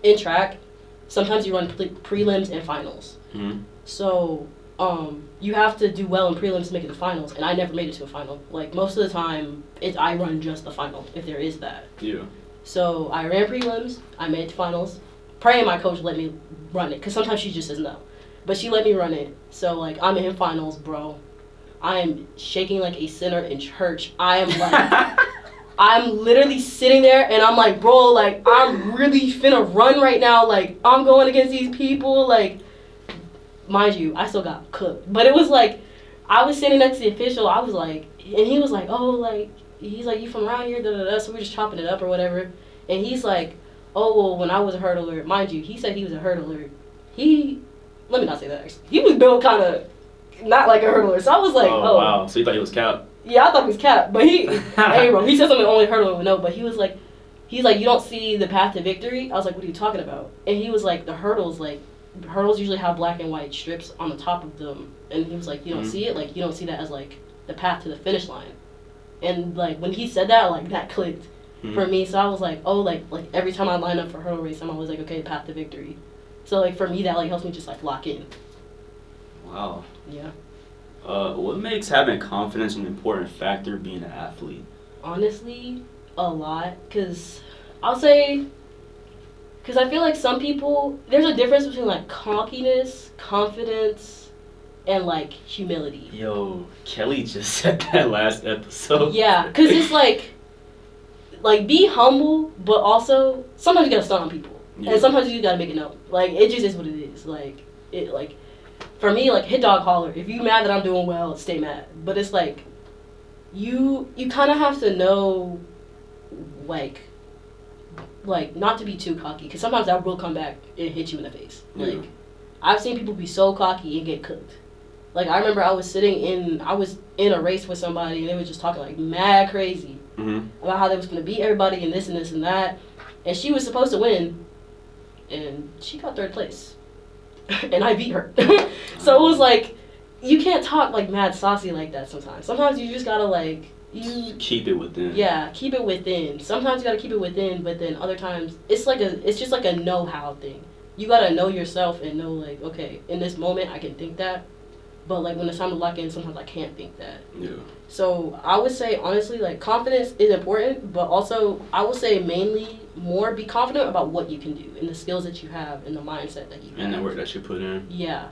in track, sometimes you run prelims and finals. So you have to do well in prelims to make it to finals, and I never made it to a final. Like most of the time, I run just the final if there is that. So I ran prelims, I made it to finals. Praying my coach let me run it, because sometimes she just says no, but she let me run it. So like I'm in finals, bro. I am shaking like a sinner in church. I am like I'm literally sitting there and I'm like, bro, like I'm really finna run right now. Like I'm going against these people, like. Mind you, I still got cooked. But it was like, I was sitting next to the official, I was like, and he was like, oh, like, he's like, you from around here, da-da-da, so we're just chopping it up or whatever. And he's like, oh, well, when I was a hurdler, mind you, he said he was a hurdler. Let me not say that, actually. He was built kind of not like a hurdler. So I was like, oh. Wow, so you thought he was cap? Yeah, I thought he was cap. But hey, bro, he said something only a hurdler would know. But he was like, he's like, you don't see the path to victory? I was like, what are you talking about? And he was like, the hurdles, like, hurdles usually have black and white strips on the top of them. And he was like, you don't see it? Like, you don't see that as, like, the path to the finish line. And, like, when he said that, like, that clicked for me. So I was like, oh, like every time I line up for hurdle race, I'm always like, okay, path to victory. So, like, for me, that, like, helps me just, like, lock in. Wow. Yeah. What makes having confidence an important factor being an athlete? Honestly, a lot. Because I'll say, because I feel like some people, there's a difference between, like, cockiness, confidence, and, like, humility. Yo, Kelly just said that last episode. Yeah, because it's like, be humble, but also, sometimes you gotta stunt on people. Yeah. And sometimes you gotta make it known. Like, it just is what it is. Like, for me, like, hit dog holler. If you mad that I'm doing well, stay mad. But it's like, you kind of have to know, like, not to be too cocky. Because sometimes that will come back and hit you in the face. Yeah. Like, I've seen people be so cocky and get cooked. Like, I remember I was in a race with somebody, and they were just talking, like, mad crazy about how they was going to beat everybody and this and that. And she was supposed to win, and she got 3rd place. And I beat her. So it was like, you can't talk, like, mad saucy like that sometimes. Sometimes you just got to, like, keep it within. Yeah, keep it within. Sometimes you got to keep it within, but then other times, it's just like a know-how thing. You got to know yourself and know, like, okay, in this moment, I can think that. But, like, when it's time to lock in, sometimes I can't think that. Yeah. So, I would say, honestly, like, confidence is important, but also, I would say mainly more be confident about what you can do and the skills that you have and the mindset that you have. And the work that you put in. Yeah.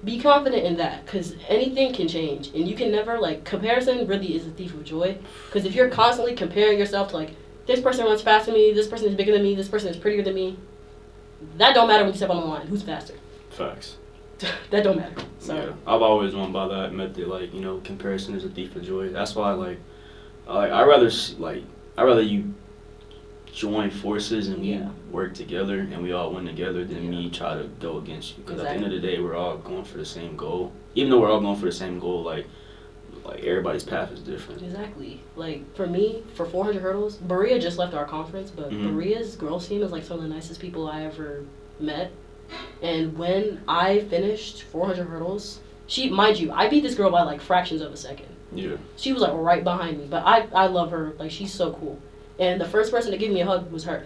Be confident in that, because anything can change. And you can never, like, comparison really is a thief of joy. Because if you're constantly comparing yourself to, like, this person runs faster than me, this person is bigger than me, this person is prettier than me, that don't matter when you step on the line. Who's faster? Facts. That don't matter. So. Yeah, I've always won by that method. Like, you know, comparison is a thief of joy. That's why, I'd rather you join forces and we work together and we all win together than me try to go against you. Because at the end of the day, we're all going for the same goal. Even though we're all going for the same goal, like everybody's path is different. Exactly. Like, for me, for 400 hurdles, Berea just left our conference, but Berea's girls team is, like, some of the nicest people I ever met. And when I finished 400 hurdles, mind you, I beat this girl by, like, fractions of a second. Yeah. She was, like, right behind me, but I love her. Like, she's so cool. And the first person to give me a hug was her.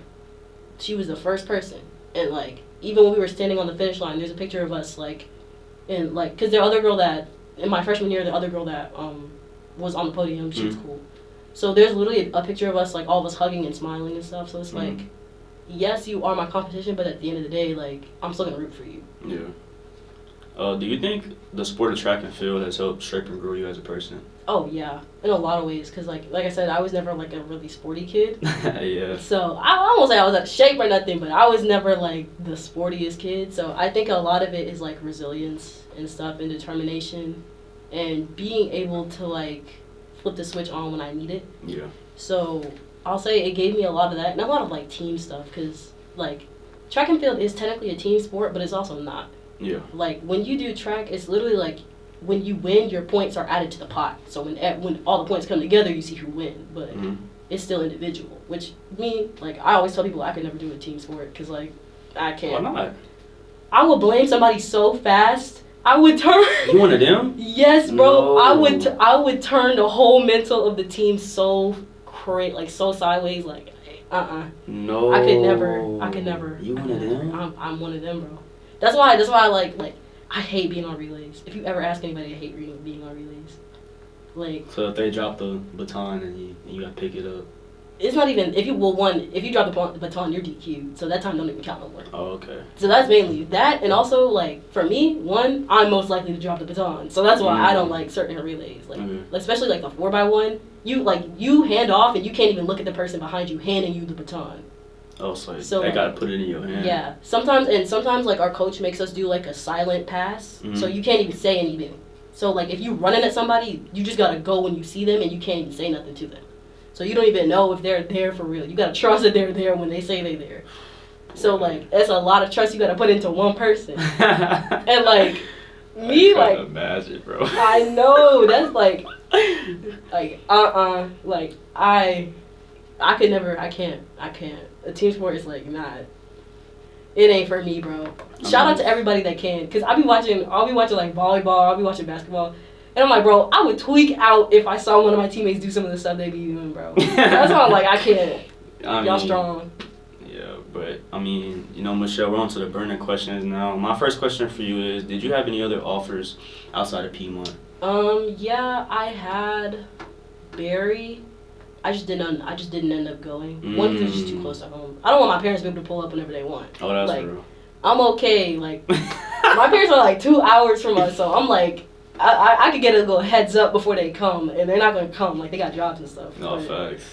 She was the first person. And, like, even when we were standing on the finish line, there's a picture of us, like, and, like, because the other girl that, in my freshman year, the other girl that was on the podium, she was cool. So there's literally a picture of us, like, all of us hugging and smiling and stuff. So it's like, yes, you are my competition, but at the end of the day, like, I'm still going to root for you. Yeah. Do you think the sport of track and field has helped shape and grow you as a person? Oh, yeah. In a lot of ways. Because, like I said, I was never, like, a really sporty kid. Yeah. So I won't say I was out of shape or nothing, but I was never, like, the sportiest kid. So I think a lot of it is, like, resilience and stuff and determination and being able to, like, flip the switch on when I need it. Yeah. So I'll say it gave me a lot of that and a lot of, like, team stuff because, like, track and field is technically a team sport, but it's also not. Yeah. Like, when you do track, it's literally, like, when you win, your points are added to the pot. So when all the points come together, you see who win. But it's still individual, which like, I always tell people I could never do a team sport because, like, I can't. Why not? I would blame somebody so fast. I would turn. You one of them? Yes, bro. No. I would turn the whole mental of the team so so sideways, like, No. I could never. You one of them? I'm one of them, bro. That's why I like I hate being on relays. If you ever ask anybody, I hate being on relays. Like, so if they drop the baton and you gotta pick it up. It's not even if you drop the baton, you're DQ'd. So that time don't even count no more. Oh, okay. So that's mainly that, and also, like, for me, I'm most likely to drop the baton. So that's why I don't like certain relays, like especially like the 4x1. You hand off and you can't even look at the person behind you handing you the baton. Oh, so they gotta put it in your hand. Yeah. Sometimes like our coach makes us do like a silent pass, so you can't even say anything. So like if you running at somebody, you just gotta go when you see them and you can't even say nothing to them. So you don't even know if they're there for real. You gotta trust that they're there when they say they're there. So like that's a lot of trust you gotta put into one person. And like me, I like imagine, bro. I know that's like I could never. I can't. A team sport is like not. It ain't for me, bro. Shout out to everybody that can, cause I'll be watching like volleyball, I'll be watching basketball, and I'm like, bro, I would tweak out if I saw one of my teammates do some of the stuff they be doing, bro. That's why I'm like, I can't. Y'all strong. Yeah, but I mean, you know, Michelle, we're on to the burning questions now. My first question for you is: did you have any other offers outside of Piedmont? Yeah, I had Barry. I just didn't end up going. One, because it was just too close to home. I don't want my parents to be able to pull up whenever they want. Oh, that's like, real. I'm okay. Like, my parents are like 2 hours from us, so I'm like, I could get a little heads up before they come, and they're not gonna come. Like, they got jobs and stuff. No, facts.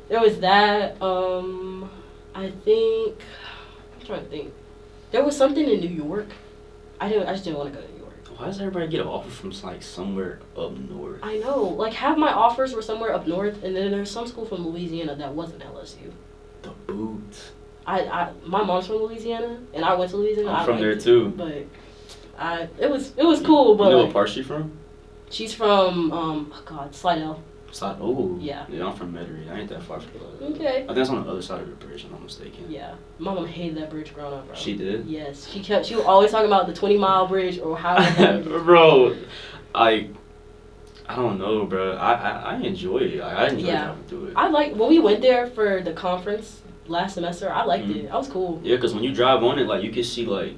There was that. I think I'm trying to think. There was something in New York. I just didn't want to go to New York. Why does everybody get an offer from like somewhere up north? I know. Like, half my offers were somewhere up north, and then there's some school from Louisiana that wasn't LSU. The boots. My mom's from Louisiana, and I went to Louisiana. I'm from there too. But it was cool. But you know like, what part she from? She's from Slidell. Oh. Yeah. Yeah, I'm from Metairie. I ain't that far from that. Okay. I think it's on the other side of the bridge, if I'm not mistaken. Yeah. My mom hated that bridge growing up, bro. She did? Yes. She was always talking about the 20-mile bridge or how. Bro, I don't know, bro. I enjoy it. I didn't have to do it. I like when we went there for the conference last semester. I liked it. That was cool. Yeah, because when you drive on it, like, you can see, like,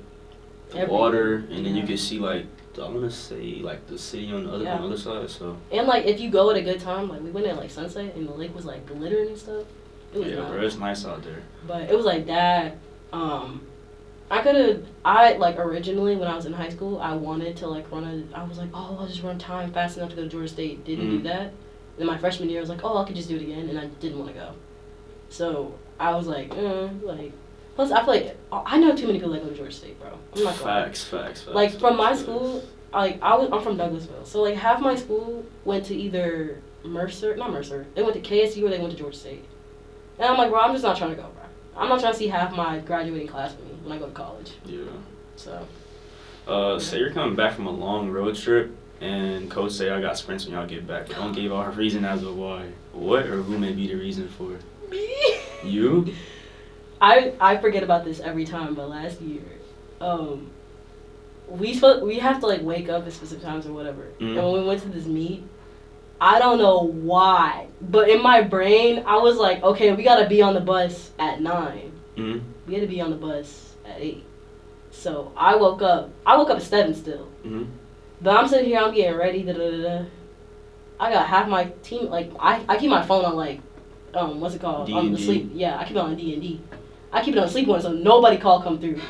the water, and then you can see, like, I want to say, like, the city on the other side, so. And, like, if you go at a good time, like, we went at, like, sunset, and the lake was, like, glittering and stuff. It was nice. Bro, it's nice out there. But it was, like, that. Originally, when I was in high school, I wanted to, like, I was like, oh, I'll just run time fast enough to go to Georgia State. Didn't do that. And then my freshman year, I was like, oh, I could just do it again, and I didn't want to go. So, I was like, plus, I feel like I know too many people that go to Georgia State, bro. I'm not going. Facts. Like, from my school, like, I'm from Douglasville. So, like, half my school went to either not Mercer. They went to KSU or they went to Georgia State. And I'm like, bro, I'm just not trying to go, bro. I'm not trying to see half my graduating class with me when I go to college. Yeah. So. Say you're coming back from a long road trip, and coach say I got sprints when y'all get back, but don't give our reason as to why. What or who may be the reason for it? Me. You? I forget about this every time, but last year, we have to like wake up at specific times or whatever. And when we went to this meet, I don't know why, but in my brain, I was like, okay, we gotta be on the bus at 9. We had to be on the bus at 8. So I woke up at 7 still. But I'm sitting here, I'm getting ready, I got half my team, like, I keep my phone on, like, what's it called? D&D. On the sleep. Yeah, I keep it on D&D. I keep it on sleep one, so nobody come through.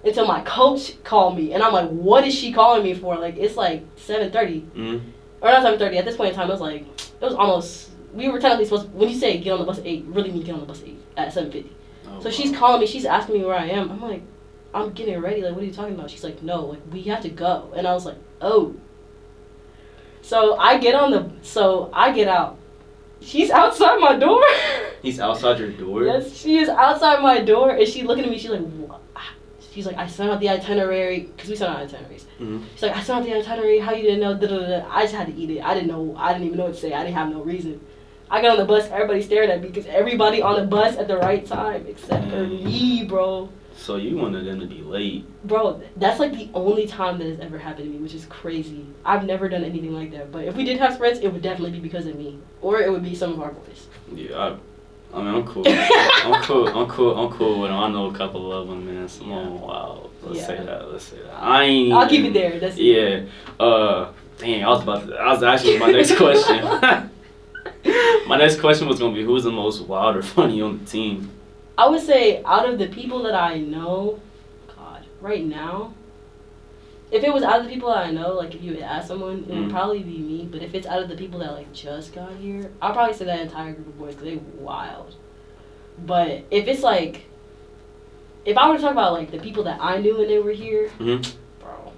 Until my coach called me, and I'm like, what is she calling me for? Like, it's like 7:30. Or not 7:30, at this point in time, it was almost, we were technically supposed to, when you say get on the bus at 8, really mean get on the bus at 7:50. So she's calling me, she's asking me where I am. I'm like, I'm getting ready, like, what are you talking about? She's like, no, like, we have to go. And I was like, oh. So I get out. She's outside my door. He's outside your door? Yes, she is outside my door, and she's looking at me, she's like, what? She's like, I sent out the itinerary, because we sent out itineraries. She's like, I sent out the itinerary, how you didn't know, da-da-da-da. I just had to eat it. I didn't even know what to say. I didn't have no reason. I got on the bus, everybody stared at me, because everybody on the bus at the right time, except for me, bro. So you wanted them to be late. Bro, that's like the only time that has ever happened to me, which is crazy. I've never done anything like that. But if we did have sprints, it would definitely be because of me. Or it would be some of our boys. Yeah, I mean, I'm cool. I'm cool with them. I know a couple of them, man. So, wow. Let's say that. I'll keep it there. That's it. Dang, I was actually my next question. My next question was going to be, who's the most wild or funny on the team? I would say out of the people that I know, right now, if it was out of the people that I know, like if you would ask someone, it would probably be me. But if it's out of the people that like just got here, I'll probably say that entire group of boys because they wild. But if it's like, if I were to talk about like the people that I knew when they were here, bro,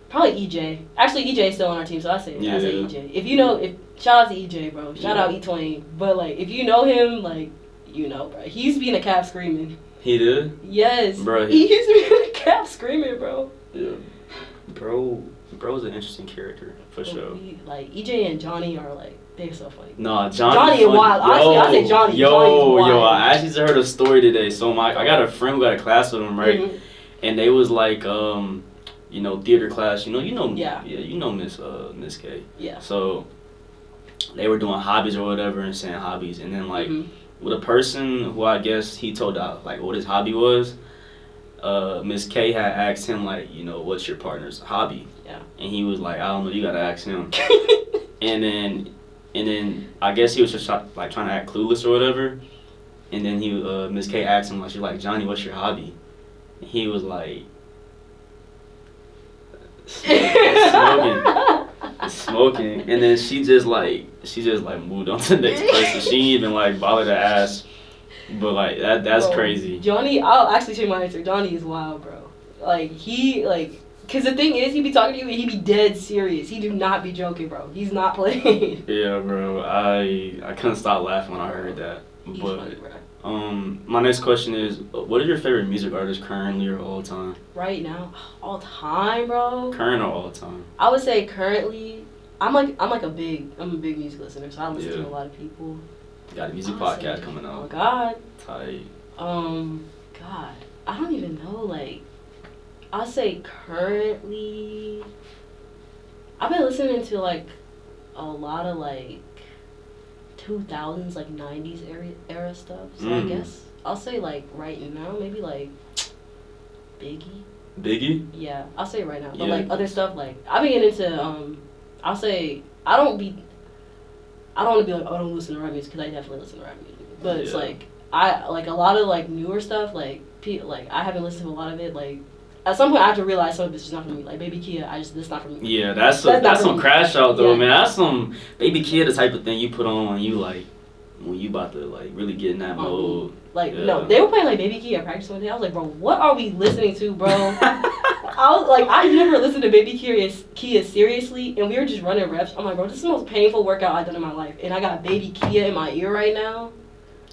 probably EJ. Actually, EJ is still on our team, so I say EJ. Shout out to EJ, bro. Shout out E20. But like, if you know him, like, you know, bro, he used to be in the cap screaming. He did? Yes. Bro, he used to be in the cap screaming, bro. Yeah. Bro Bro's an interesting character for sure. Like EJ and Johnny are like they're so funny. No, Johnny and Wild. Honestly, I say Johnny. Yo, I actually just heard a story today. So I got a friend who got a class with him, right? Mm-hmm. And they was like, you know, theater class. You know, Yeah, you know Miss K. Yeah. So they were doing hobbies or whatever and saying hobbies, and then like with a person who I guess he told out like what his hobby was. Miss K had asked him like, you know, what's your partner's hobby? Yeah. And he was like, I don't know, you gotta ask him. and then I guess he was just like trying to act clueless or whatever. And then Miss K asked him like, she's like, Johnny, what's your hobby? And he was like, smoking. And then she just like moved on to the next person. She didn't even like bother to ask. But like that's bro, crazy. Johnny, I'll actually change my answer. Johnny is wild, bro. Like cause the thing is, he be talking to you and he be dead serious. He do not be joking, bro. He's not playing. Yeah, bro. I couldn't stop laughing when I heard that. He's But funny, bro. My next question is, what is your favorite music artist currently or all time? Right now, all time, bro. Current or all time? I would say currently. I'm a big music listener, so I listen to a lot of people. Got a music podcast coming out. Oh God. Tight. God, I don't even know. Like, I'll say currently, I've been listening to like a lot of like 2000s, like 90s era stuff. So I guess I'll say like right now, maybe like Biggie. Biggie? Yeah, I'll say right now. But like other stuff, like I've been getting into I'll say I don't want to be like, oh, I don't listen to rap music, because I definitely listen to rap music. But it's like, I like a lot of like newer stuff, like I haven't listened to a lot of it. Like at some point I have to realize some of it's just not for me. Like Baby Kia, this not for me. Yeah, that's some crash out though, man. That's some Baby Kia, the type of thing you put on when you about to like really get in that mode. Like no, they were playing like Baby Kia at practice one day. I was like, bro, what are we listening to, bro? I was like, I never listened to Baby Kia seriously, and we were just running reps. I'm like, bro, this is the most painful workout I've done in my life, and I got Baby Kia in my ear right now.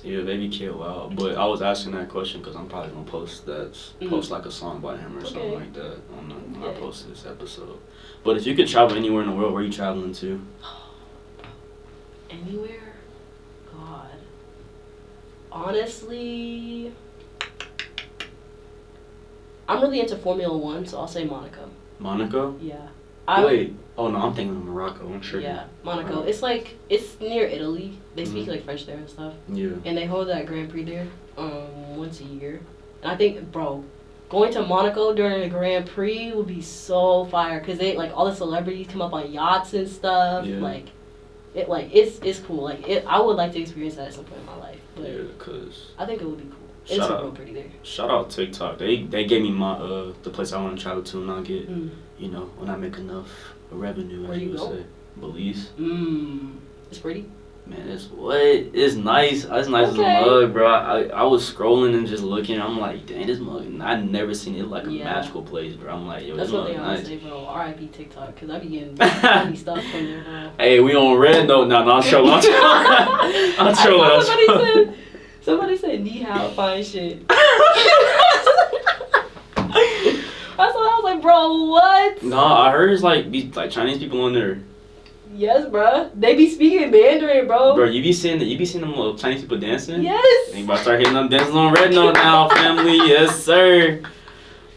Yeah, Baby Kia, wow. But I was asking that question because I'm probably gonna post like a song by him or something like that when I post this episode. But if you could travel anywhere in the world, where are you traveling to? Anywhere? God. Honestly, I'm really into Formula One, so I'll say Monaco. Monaco? Yeah. Wait. Oh no, I'm thinking of Morocco. I'm sure. Yeah, Monaco. It's like it's near Italy. They speak like French there and stuff. Yeah. And they hold that Grand Prix there, once a year. And I think, bro, going to Monaco during the Grand Prix would be so fire, because they like all the celebrities come up on yachts and stuff. Yeah. It's cool. I would like to experience that at some point in my life. But yeah, cause I think it would be cool. It's real pretty there. Shout out TikTok. They gave me my the place I want to travel to, and I'll get you know, when I make enough revenue, as you would say. Belize. It's pretty. Man, it's nice. It's nice as a mug, bro. I was scrolling and just looking. I'm like, dang, this mug. I never seen it like a magical place, bro. I'm like, yo, that's this what mug they always nice. say, bro. R.I.P. TikTok, because I be getting funny stuff from there, bro. Hey, we on red note now. No, I'm trolling. I'm trolling. Somebody said, "Ni hao, fine shit." That's what I was like, bro. What? No, I heard it's like Chinese people on there. Yes, bro. They be speaking Mandarin, bro. Bro, you be seeing them little Chinese people dancing? Yes. You about to start hitting them dances on red note now, family. Yes, sir.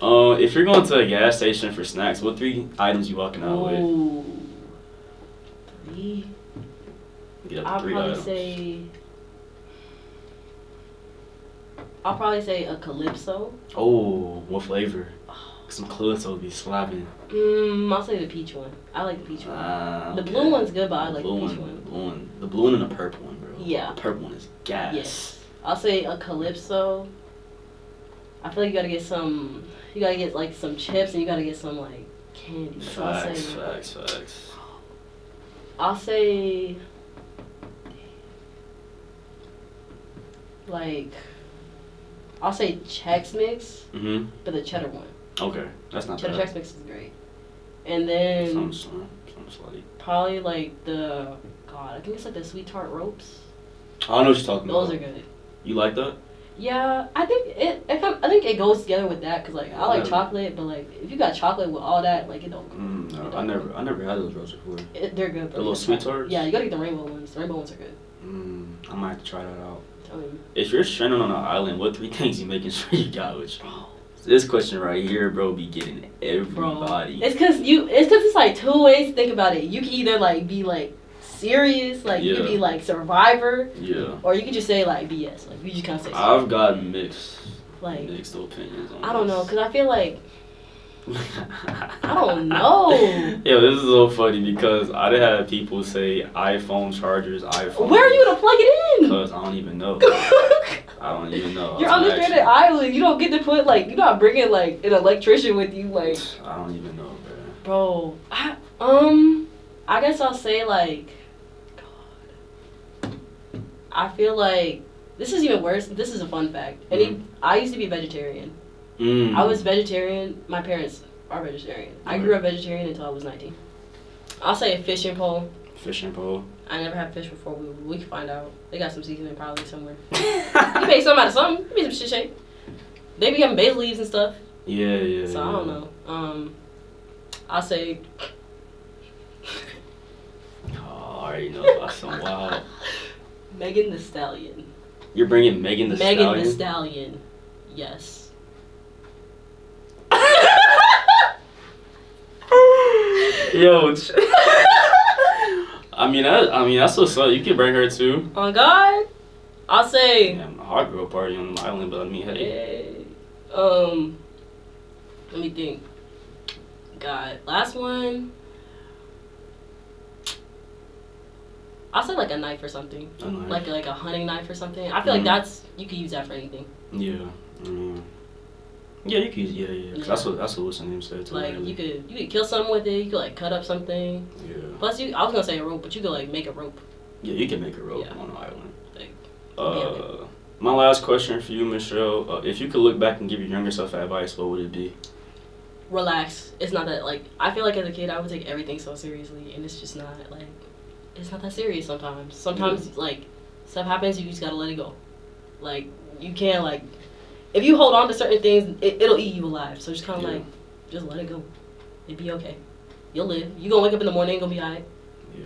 If you're going to a gas station for snacks, what 3 items you walking out with? 3. Get up to 3 items. I'll probably say a Calypso. Oh, what flavor? Some Calypso be slapping. I'll say the peach one. I like the peach one. The blue one's good, but I like the peach one. The blue one and the purple one, bro. Yeah. The purple one is gas. Yes. I'll say a Calypso. I feel like you gotta get like some chips, and you gotta get some like candy. So Facts. I'll say Chex Mix, but the cheddar one. Okay, that's not cheddar bad. Chex Mix is great. And then Sounds like probably like I think it's like the sweet tart ropes. I know what you're talking about. Those are good. You like that? Yeah, I think I think it goes together with that because like I like chocolate, but like if you got chocolate with all that, like it don't. No, I never had those rolls before. They're good. The little sweet tarts. Yeah, you gotta get the rainbow ones. The rainbow ones are good. I might have to try that out. Tell me. If you're stranded on an island, what 3 things you making sure you got with you? This question right here, bro, be getting everybody. It's cause it's like 2 ways to think about it. You can either like be like serious, like you could be like survivor. Yeah. Or you could just say like BS, like you just kind of say. I've got mixed opinions on I don't know, cause I feel like I don't know. Yeah, this is so funny because I done had people say iPhone chargers, iPhone. Where are you gonna plug it in? Because I don't even know. I don't even know. You're on the stranded island. You don't get to put like you're not bringing like an electrician with you. Like I don't even know, bro. I guess I'll say like, God. I feel like this is even worse. This is a fun fact. I used to be a vegetarian. I was vegetarian. My parents are vegetarian. I grew up vegetarian until I was 19. I'll say a fishing pole. Fishing pole. I never had fish before. We can find out. They got some seasoning probably somewhere. You make something out of something. You make some shit shake. They be having basil leaves and stuff. Yeah. So I don't know. I'll say. I already know about some wild. Megan Thee Stallion. You're bringing Megan Thee Stallion? Megan Thee Stallion. Yes. Yo. I mean that's what's up. You can bring her too. On God, I'll say. Yeah, my heart girl party on the island, but I mean, hey. Let me think. God, last one. I'll say like a knife or something. A knife. Like a hunting knife or something. I feel like that's you could use that for anything. Yeah. Yeah, you could use Cause that's what what's the name said too. Like really. you could kill something with it. You could like cut up something. Yeah. Plus I was gonna say a rope, but you could like make a rope. Yeah, you can make a rope on an island. Like, my last question for you, Michelle. If you could look back and give your younger self advice, what would it be? Relax. It's not that like I feel like as a kid I would take everything so seriously, and it's just not like it's not that serious sometimes. Sometimes like stuff happens, you just gotta let it go. Like you can't like if you hold on to certain things, it'll eat you alive. So just kind of like just let it go. It'll be okay. You'll live. You gonna wake up in the morning, and gonna be alright. Yeah.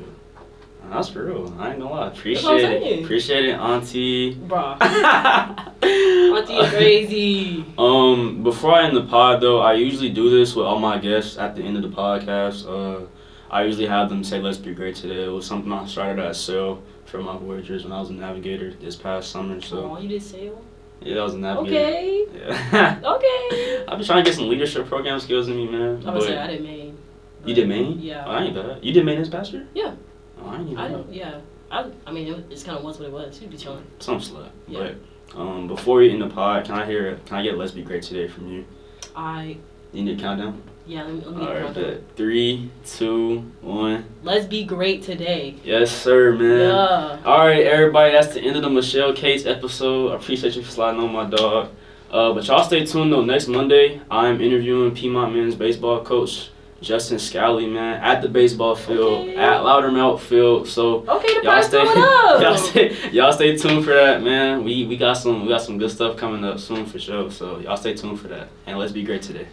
That's for real. I ain't gonna lie. Appreciate it. Appreciate it, Auntie. Bruh. Auntie is crazy. Before I end the pod though, I usually do this with all my guests at the end of the podcast. I usually have them say, "Let's be great today." It was something I started at sail for my Voyagers when I was a navigator this past summer. So. Oh, you did sail? Yeah, that was a navigator. Okay. Yeah. Okay. I've been trying to get some leadership program skills in me, man. I'm gonna say I did Maine. You did Maine? Yeah. Oh, I ain't bad. You did Maine this past year? Yeah. Oh, I ain't even know. Yeah. I mean, it's kind of was what it was. You'd be chilling. Some slut. Yeah. But before we end the pod, can I get "Let's Be Great Today" from you? You need a countdown? Yeah, let me get a countdown. countdown. 3, 2, 1. Let's be great today. Yes, sir, man. Yeah. All right, everybody. That's the end of the Michelle Cates episode. I appreciate you for sliding on my dog. But y'all stay tuned though. Next Monday, I'm interviewing Piedmont men's baseball coach Justin Scally, man, at the baseball field at Loudermilk Field. So the prize coming up. y'all stay tuned for that, man. We got some good stuff coming up soon for sure. So y'all stay tuned for that. And let's be great today.